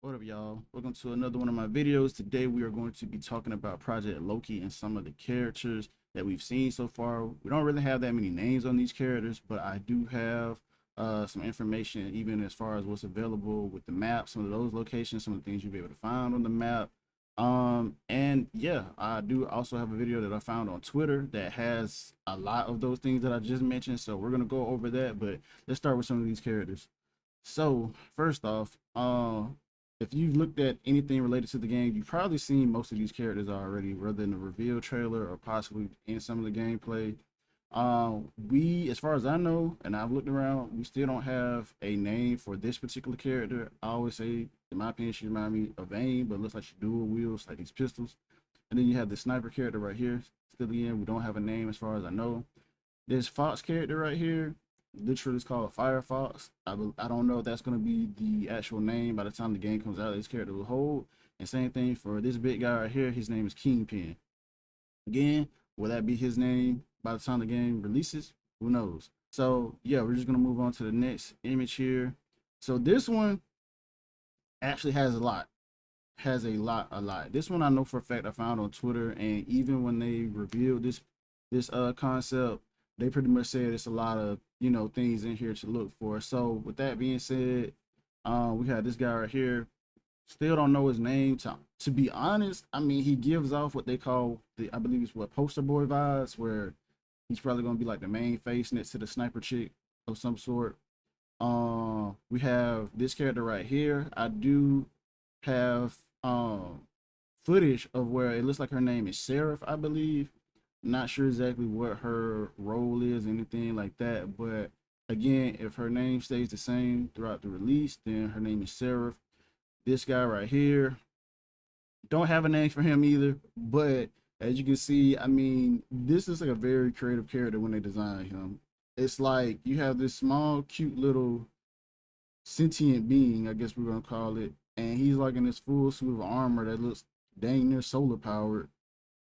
What up, y'all? Welcome to another one of my videos. Today we are going to be talking about Project Loki and some of the characters that we've seen so far. We don't really have that many names on these characters, but I do have some information even as far as what's available with the map, some of those locations, some of the things you'll be able to find on the map. And yeah, I do also have a video that I found on Twitter that has a lot of those things that I just mentioned. So we're gonna go over that, but let's start with some of these characters. So first off, if you've looked at anything related to the game, you've probably seen most of these characters already, whether in the reveal trailer or possibly in some of the gameplay. As far as I know, and I've looked around, we still don't have a name for this particular character. I always say, in my opinion, she reminds me of Vayne, but it looks like she dual wields like these pistols. And then you have the sniper character right here. Still again, we don't have a name as far as I know. This Fox character right here, literally is called Firefox. I don't know if that's going to be the actual name by the time the game comes out. This character will hold. And same thing for this big guy right here. His name is Kingpin. Again, will that be his name by the time the game releases? Who knows? So yeah, we're just going to move on to the next image here. So this one actually has a lot. Has a lot. This one I know for a fact I found on Twitter, and even when they revealed this concept, they pretty much said it's a lot of things in here to look for. So with that being said, we have this guy right here. Still don't know his name. To be honest, I mean he gives off what they call I believe it's what poster boy vibes, where he's probably gonna be like the main face next to the sniper chick of some sort. We have this character right here. I do have footage of where it looks like her name is Seraph, I believe. Not sure exactly what her role is, anything like that. But again, if her name stays the same throughout the release, then her name is Seraph. This guy right here, don't have a name for him either. But as you can see, I mean, this is like a very creative character when they design him. It's like you have this small, cute little sentient being, I guess we're gonna call it, and he's like in this full suit of armor that looks dang near solar powered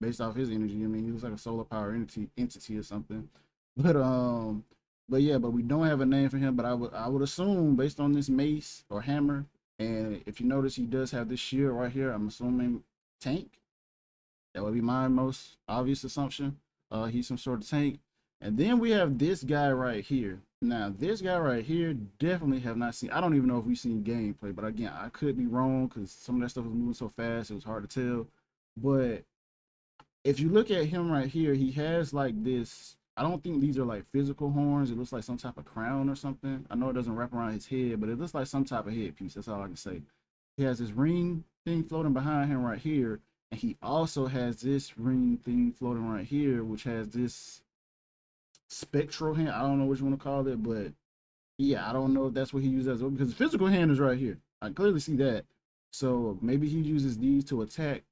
based off his energy. I mean, he looks like a solar power entity or something. But but yeah, but we don't have a name for him. But I would assume based on this mace or hammer, and if you notice, he does have this shield right here. I'm assuming tank. That would be my most obvious assumption. He's some sort of tank. And then we have this guy right here. Now, this guy right here definitely have not seen. I don't even know if we've seen gameplay, but again, I could be wrong because some of that stuff was moving so fast, it was hard to tell. But if you look at him right here, he has like this. I don't think these are like physical horns. It looks like some type of crown or something. I know it doesn't wrap around his head, but it looks like some type of headpiece. That's all I can say. He has this ring thing floating behind him right here, and he also has this ring thing floating right here, which has this spectral hand. I don't know what you want to call it, but yeah, I don't know if that's what he uses as well, because the physical hand is right here. I clearly see that. So maybe he uses these to attack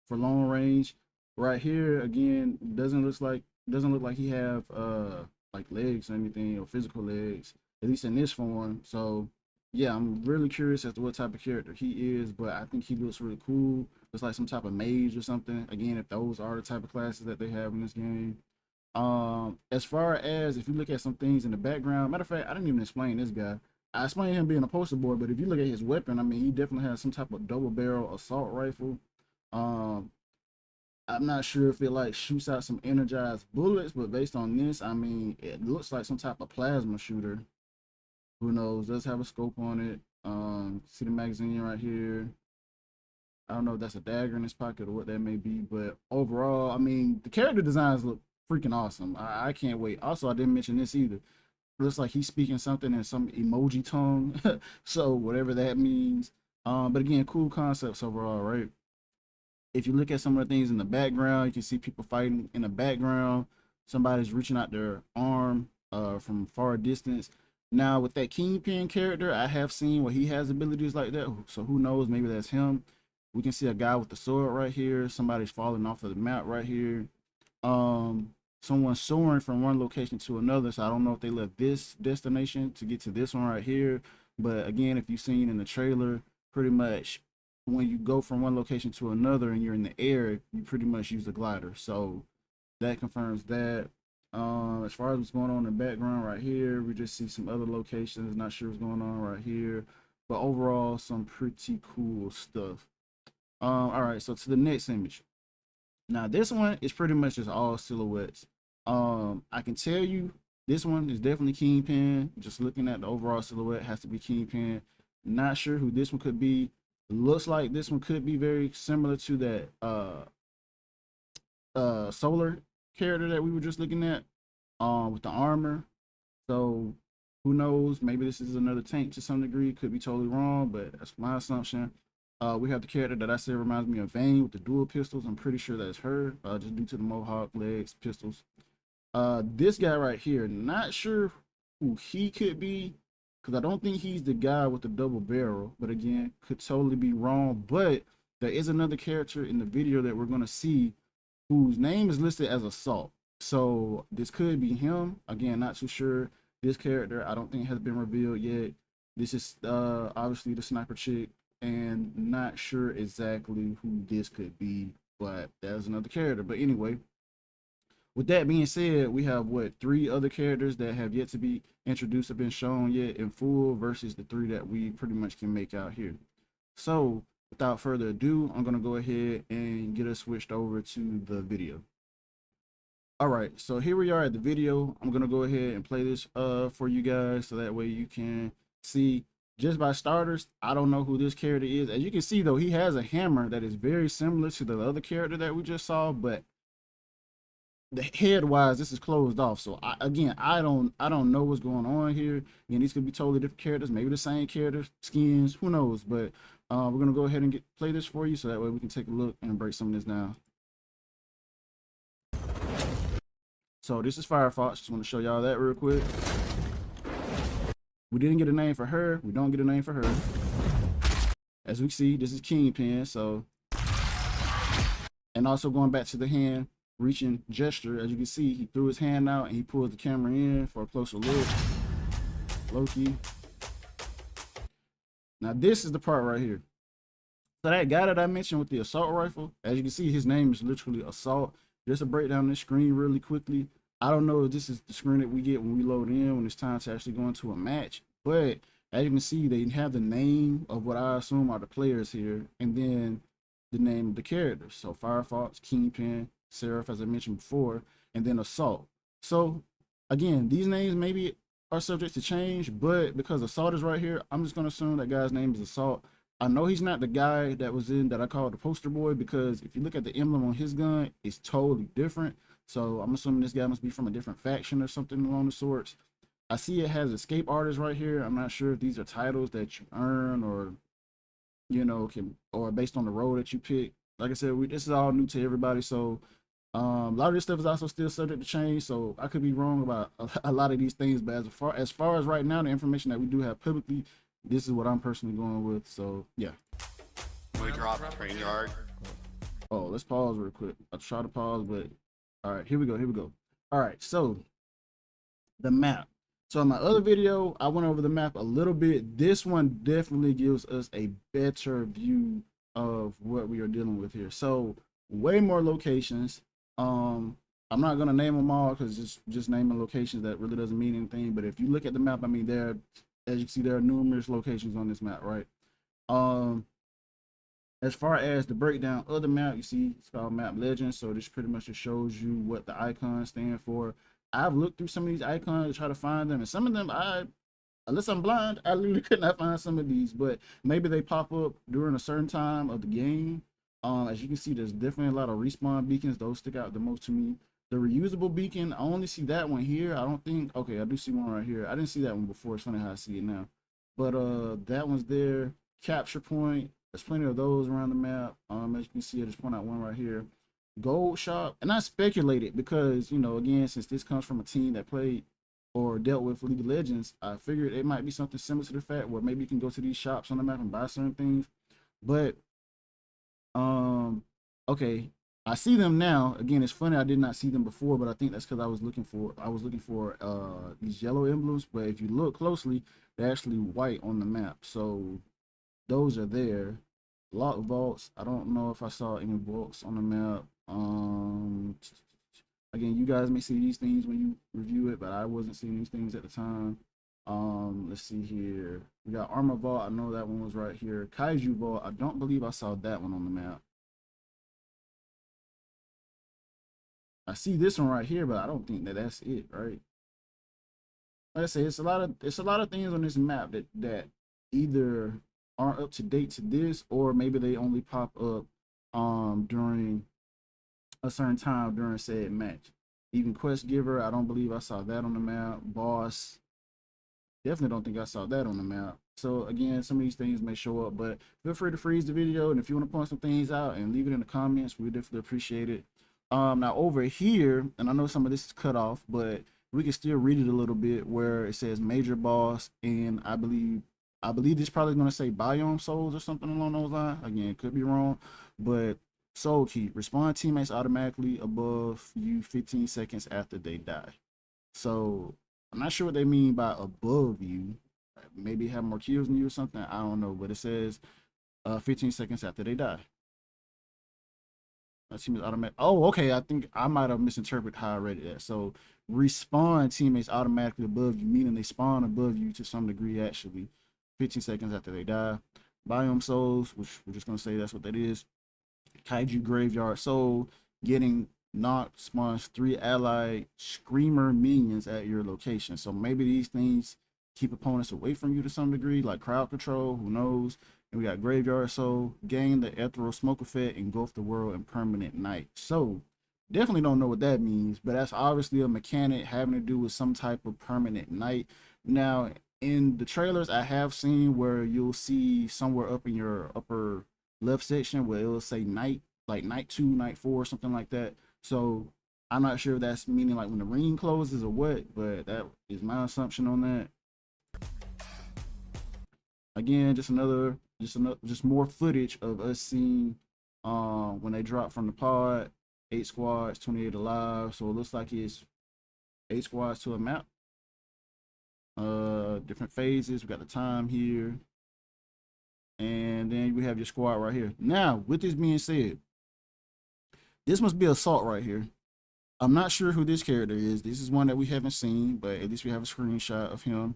for long range. Right here again, doesn't look like he have like legs or anything, or physical legs, at least in this form. So yeah, I'm really curious as to what type of character he is, but I think he looks really cool. Looks like some type of mage or something. Again, if those are the type of classes that they have in this game. As far as if you look at some things in the background, matter of fact, I didn't even explain this guy. I explained him being a poster boy, but if you look at his weapon, I mean, he definitely has some type of double barrel assault rifle. Um, I'm not sure if it like shoots out some energized bullets, but based on this, I mean, it looks like some type of plasma shooter. Who knows? Does have a scope on it. See the magazine right here. I don't know if that's a dagger in his pocket or what that may be, but overall, I mean, the character designs look freaking awesome. I can't wait. Also, I didn't mention this either. Looks like he's speaking something in some emoji tongue, so whatever that means. But again, cool concepts overall, right? If you look at some of the things in the background, you can see people fighting in the background. Somebody's reaching out their arm from far distance. Now with that Kingpin character, I have seen where he has abilities like that. So who knows? Maybe that's him. We can see a guy with the sword right here. Somebody's falling off of the map right here. Someone soaring from one location to another. So I don't know if they left this destination to get to this one right here. But again, if you've seen in the trailer, pretty much when you go from one location to another and you're in the air, you pretty much use a glider. So that confirms that. As far as what's going on in the background right here, we just see some other locations. Not sure what's going on right here. but overall some pretty cool stuff. All right, so to the next image. Now this one is pretty much just all silhouettes. I can tell you this one is definitely Kingpin. Just looking at the overall silhouette, has to be Kingpin. Not sure who this one could be. Looks like this one could be very similar to that Solar character that we were just looking at, with the armor. So who knows? Maybe this is another tank to some degree. Could be totally wrong, but that's my assumption. We have the character that I said reminds me of Vayne with the dual pistols. I'm pretty sure that's her, just due to the mohawk legs, pistols. This guy right here, not sure who he could be, because I don't think he's the guy with the double barrel. But again, could totally be wrong. But there is another character in the video that we're gonna see whose name is listed as Assault. So this could be him. Again, not too sure. This character, I don't think has been revealed yet. This is obviously the sniper chick, and not sure exactly who this could be, but there's another character. But anyway, with that being said, we have what, 3 other characters that have yet to be introduced or been shown yet in full versus the 3 that we pretty much can make out here. So without further ado, I'm gonna go ahead and get us switched over to the video. All right, so here we are at the video. I'm gonna go ahead and play this for you guys, so that way you can see. Just by starters, I don't know who this character is. As you can see though, he has a hammer that is very similar to the other character that we just saw, but the head wise, this is closed off. So I don't know what's going on here. Again, these could be totally different characters, maybe the same characters, skins, who knows. But we're gonna go ahead and play this for you, so that way we can take a look and break some of this down. So this is Firefox. Just want to show y'all that real quick. We didn't get a name for her. We don't get a name for her. As we see, this is Kingpin. So, and also going back to the hand reaching gesture, as you can see, he threw his hand out and he pulls the camera in for a closer look. Loki. Now this is the part right here. So that guy that I mentioned with the assault rifle, as you can see, his name is literally Assault. Just to break down this screen really quickly, I don't know if this is the screen that we get when we load in, when it's time to actually go into a match, but as you can see, they have the name of what I assume are the players here, and then the name of the characters. So Firefox, Kingpin, Seraph, as I mentioned before, and then Assault. So again, these names maybe are subject to change, but because Assault is right here, I'm just gonna assume that guy's name is Assault. I know he's not the guy that was in that I called the poster boy, because if you look at the emblem on his gun, it's totally different. So I'm assuming this guy must be from a different faction or something along the sorts. I see it has escape artist right here. I'm not sure if these are titles that you earn, or or based on the role that you pick. Like I said, this is all new to everybody, so a lot of this stuff is also still subject to change. So I could be wrong about a lot of these things, but as far as right now, the information that we do have publicly, this is what I'm personally going with. So yeah. We drop train yard. Oh, let's pause real quick. I'll try to pause, but all right, here we go. All right, so the map. So in my other video, I went over the map a little bit. This one definitely gives us a better view of what we are dealing with here. So way more locations. I'm not gonna name them all, because just naming locations, that really doesn't mean anything. But if you look at the map, I mean, as you can see, there are numerous locations on this map, right? As far as the breakdown of the map, you see it's called Map Legends. So this pretty much just shows you what the icons stand for. I've looked through some of these icons to try to find them, and some of them, unless I'm blind, I literally could not find some of these, but maybe they pop up during a certain time of the game. As you can see, there's definitely a lot of respawn beacons. Those stick out the most to me. The reusable beacon, I only see that one here. I don't think, okay, I do see one right here. I didn't see that one before. It's funny how I see it now. But that one's there. Capture point, there's plenty of those around the map. As you can see, I just point out one right here. Gold shop, and I speculated because, again, since this comes from a team that played or dealt with League of Legends, I figured it might be something similar to the fact where maybe you can go to these shops on the map and buy certain things. But okay, I see them now. Again, it's funny, I did not see them before, but I think that's because I was looking for these yellow emblems. But if you look closely, they're actually white on the map. So those are there. Lock vaults, I don't know if I saw any vaults on the map. Again, you guys may see these things when you review it, but I wasn't seeing these things at the time. Let's see here. We got Armor Vault. I know that one was right here. Kaiju Vault. I don't believe I saw that one on the map. I see this one right here, but I don't think that that's it, right? Like I say, it's a lot of things on this map that either aren't up to date to this, or maybe they only pop up during a certain time during said match. Even Quest Giver, I don't believe I saw that on the map. Boss, definitely don't think I saw that on the map. So again, some of these things may show up, but feel free to freeze the video, and if you want to point some things out and leave it in the comments, we definitely appreciate it. Now over here, and I know some of this is cut off, but we can still read it a little bit, where it says major boss, and I believe this probably going to say biome souls or something along those lines. Again, could be wrong, but soul key, respond teammates automatically above you 15 seconds after they die. So I'm not sure what they mean by above you. Maybe have more kills than you or something. I don't know, but it says 15 seconds after they die. Teammates automatic. Oh, okay. I think I might have misinterpreted how I read it. So respawn teammates automatically above you, meaning they spawn above you to some degree, actually 15 seconds after they die. Biome souls, which we're just gonna say that's what that is. Kaiju graveyard soul, getting knocked spawns 3 allied screamer minions at your location. So maybe these things keep opponents away from you to some degree, like crowd control, who knows. And we got graveyard soul, gain the ethereal smoke effect, engulf the world in permanent night. So definitely don't know what that means, but that's obviously a mechanic having to do with some type of permanent night. Now in the trailers I have seen where you'll see somewhere up in your upper left section where it'll say night, like night 2, night 4, something like that. So I'm not sure if that's meaning like when the ring closes or what, but that is my assumption on that. Again, just more footage of us seeing when they drop from the pod. 8 squads, 28 alive. So it looks like it's 8 squads to a map. Different phases. We got the time here. And then we have your squad right here. Now, with this being said, this must be Assault right here. I'm not sure who this character is. This is one that we haven't seen, but at least we have a screenshot of him.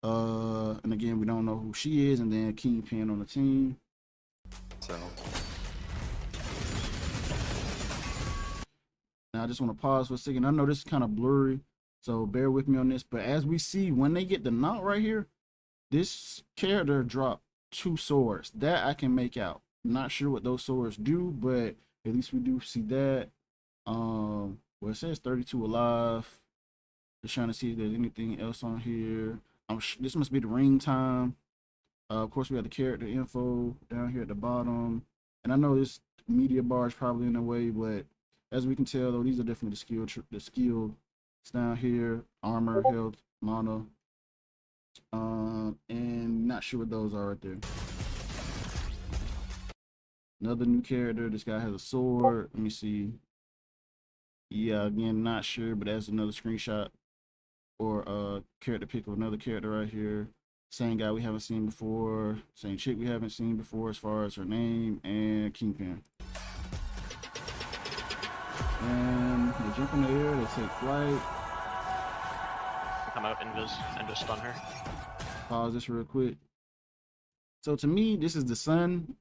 And again, we don't know who she is, and then Kingpin on the team. So now I just want to pause for a second. I know this is kind of blurry, so bear with me on this. But as we see, when they get the knot right here, this character dropped 2 swords that I can make out. Not sure what those swords do, but at least we do see that. Well, it says 32 alive. Just trying to see if there's anything else on here. This must be the ring time. Of course, we have the character info down here at the bottom, and I know this media bar is probably in the way, but as we can tell, though, these are definitely the skills down here. Armor, health, mana, and not sure what those are right there. Another new character. This guy has a sword. Let me see. Yeah, again, not sure, but that's another screenshot or character pick of another character right here. Same guy we haven't seen before, same chick we haven't seen before as far as her name, and Kingpin. And they jump in the air, they take flight. Come out and just stun her. Pause this real quick. So to me, this is the sun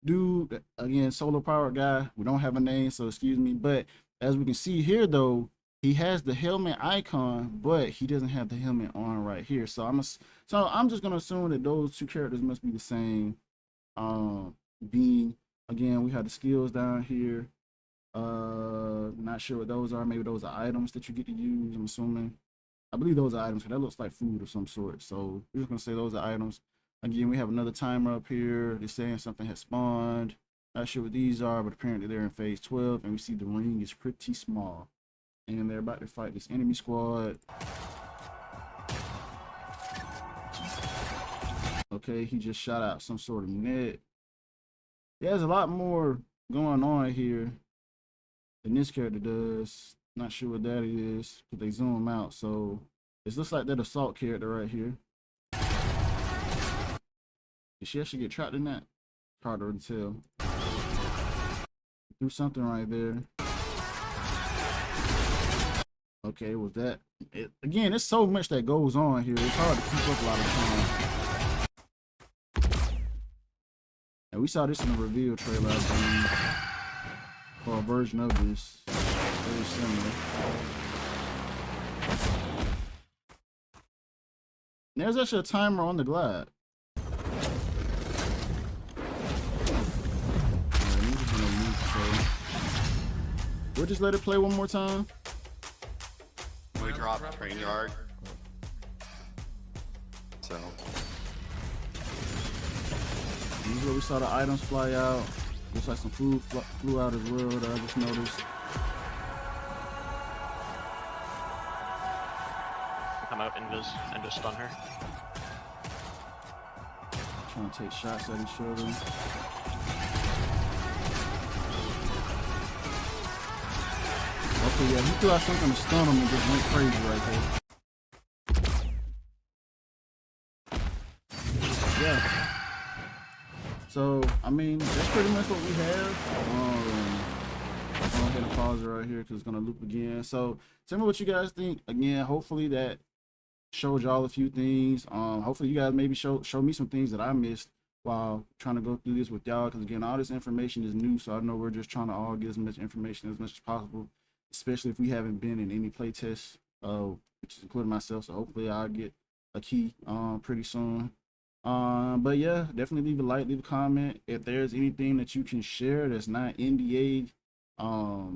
dude, again, solar powered guy. We don't have a name, so excuse me, but as we can see here though, he has the helmet icon, but he doesn't have the helmet on right here. So I'm just gonna assume that those 2 characters must be the same being. Again, we have the skills down here. Not sure what those are. Maybe those are items that you get to use, I'm assuming. I believe those are items, because that looks like food of some sort. So we're just gonna say those are items. Again, we have another timer up here. They're saying something has spawned. Not sure what these are, but apparently they're in phase 12, and we see the ring is pretty small. And they're about to fight this enemy squad. Okay, he just shot out some sort of net. There's a lot more going on here than this character does. Not sure what that is, but they zoom out. So it looks like that assault character right here. Did she actually get trapped in that? Harder to tell. Do something right there. Okay, was that it? Again, there's so much that goes on here. It's hard to keep up a lot of time. we saw this in the reveal trailer, I believe, for a version of this. Very similar. And there's actually a timer on the glide. We'll just let it play one more time. We dropped train yard. So This is where we saw the items fly out. Looks like some food flew out as well that I just noticed. Come out invis and just stun her. Trying to take shots at each other. Okay, yeah, he threw out something to stun him and just went crazy right there. Yeah. So, I mean, that's pretty much what we have. I'm gonna go ahead and pause it right here because it's gonna loop again. So, tell me what you guys think. Again, hopefully that showed y'all a few things. Hopefully you guys maybe show me some things that I missed while trying to go through this with y'all. Because again, all this information is new, so I know we're just trying to all get as much information as much as possible, especially if we haven't been in any playtests, which is including myself. So hopefully I'll get a key pretty soon. But yeah, definitely leave a like, leave a comment if there's anything that you can share that's not NDA,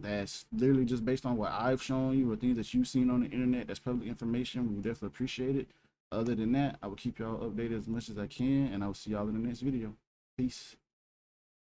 that's literally just based on what I've shown you or things that you've seen on the internet that's public information. We would definitely appreciate it. Other than that, I will keep y'all updated as much as I can, and I will see y'all in the next video. Peace.